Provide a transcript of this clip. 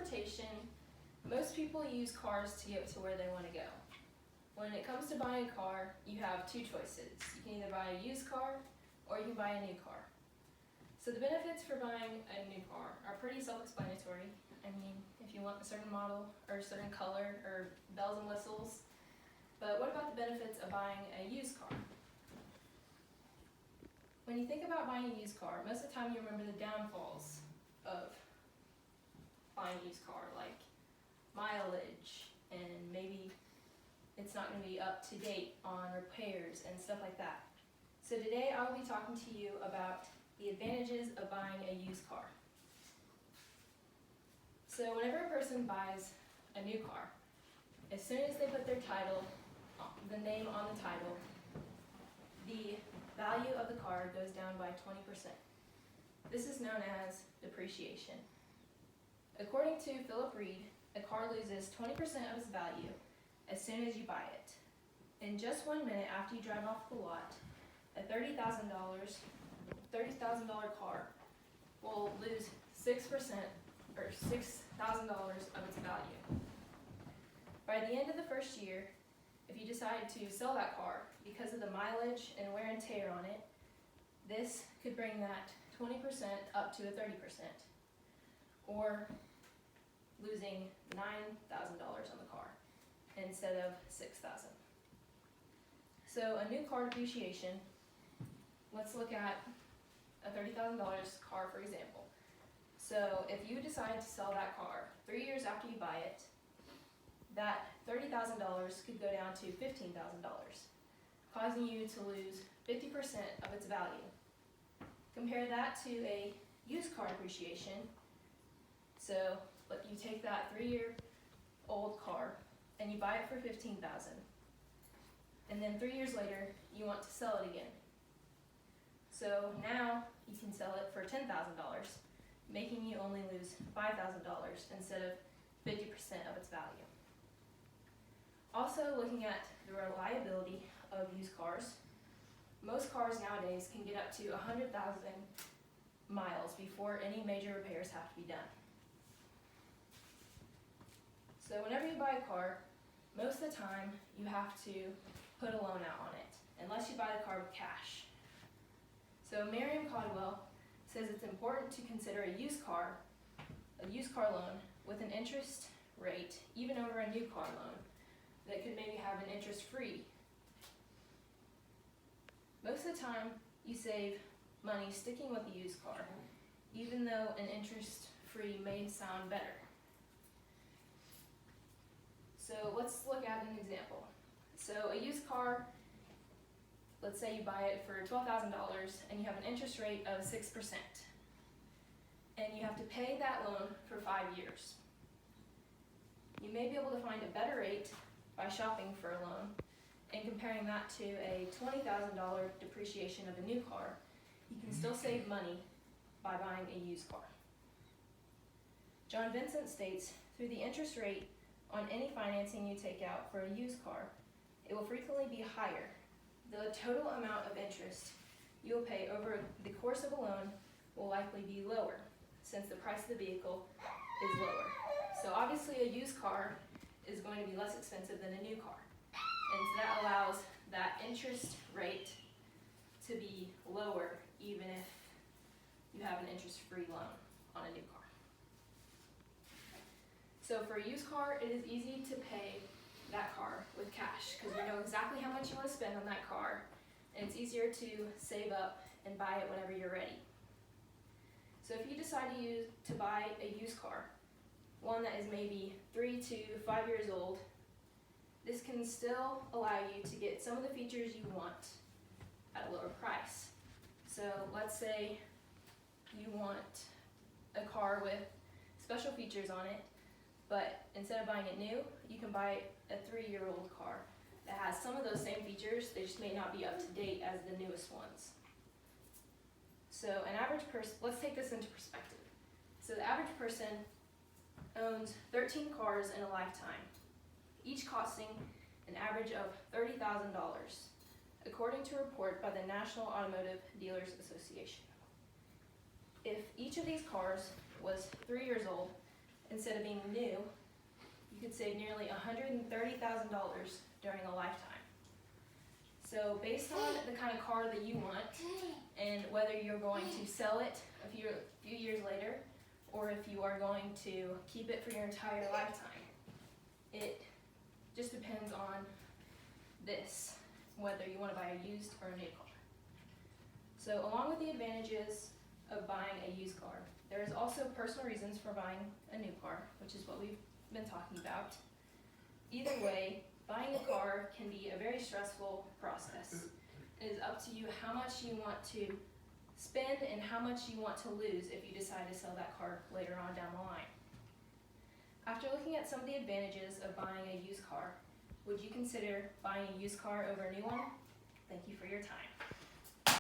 transportation, most people use cars to get to where they want to go. When it comes to buying a car, you have two choices. You can either buy a used car or you can buy a new car. So the benefits for buying a new car are pretty self-explanatory. I mean, if you want a certain model or a certain color or bells and whistles. But what about the benefits of buying a used car? When you think about buying a used car, most of the time you remember the downfalls of buying a used car, like mileage, and maybe it's not going to be up to date on repairs and stuff like that. So today I will be talking to you about the advantages of buying a used car. So whenever a person buys a new car, as soon as they put their title, the name on the title, the value of the car goes down by 20%. This is known as depreciation. According to Philip Reed, a car loses 20% of its value as soon as you buy it. In just 1 minute after you drive off the lot, a $30,000 car will lose 6% or $6,000 of its value. By the end of the first year, if you decide to sell that car because of the mileage and wear and tear on it, this could bring that 20% up to a 30%, or losing $9,000 on the car instead of $6,000. So a new car depreciation, let's look at a $30,000 car for example. So if you decide to sell that car 3 years after you buy it, that $30,000 could go down to $15,000, causing you to lose 50% of its value. Compare that to a used car depreciation. So you take that 3-year-old car and you buy it for $15,000, and then 3 years later you want to sell it again. So now you can sell it for $10,000, making you only lose $5,000 instead of 50% of its value. Also, looking at the reliability of used cars, most cars nowadays can get up to 100,000 miles before any major repairs have to be done. So whenever you buy a car, most of the time you have to put a loan out on it, unless you buy the car with cash. So Merriam-Caldwell says it's important to consider a used car loan with an interest rate, even over a new car loan, that could maybe have an interest-free. Most of the time, you save money sticking with a used car, even though an interest-free may sound better. So let's look at an example. So a used car, let's say you buy it for $12,000 and you have an interest rate of 6%. And you have to pay that loan for 5 years. You may be able to find a better rate by shopping for a loan and comparing that to a $20,000 depreciation of a new car. You can still save money by buying a used car. John Vincent states, through the interest rate on any financing you take out for a used car, it will frequently be higher. The total amount of interest you will pay over the course of a loan will likely be lower, since the price of the vehicle is lower. So obviously a used car is going to be less expensive than a new car. And so that allows that interest rate to be lower even if you have an interest-free loan on a new car. So for a used car, it is easy to pay that car with cash because you know exactly how much you want to spend on that car, and it's easier to save up and buy it whenever you're ready. So if you decide to buy a used car, one that is maybe 3 to 5 years old, this can still allow you to get some of the features you want at a lower price. So let's say you want a car with special features on it, but instead of buying it new, you can buy a 3-year-old car that has some of those same features, they just may not be up to date as the newest ones. So an average person, let's take this into perspective. So the average person owns 13 cars in a lifetime, each costing an average of $30,000, according to a report by the National Automotive Dealers Association. If each of these cars was 3 years old instead of being new, you could save nearly $130,000 during a lifetime. So based on the kind of car that you want and whether you're going to sell it a few years later or if you are going to keep it for your entire lifetime, it just depends on this, whether you want to buy a used or a new car. So along with the advantages of buying a used car, there is also personal reasons for buying a new car, which is what we've been talking about. Either way, buying a car can be a very stressful process. It is up to you how much you want to spend and how much you want to lose if you decide to sell that car later on down the line. After looking at some of the advantages of buying a used car, would you consider buying a used car over a new one? Thank you for your time.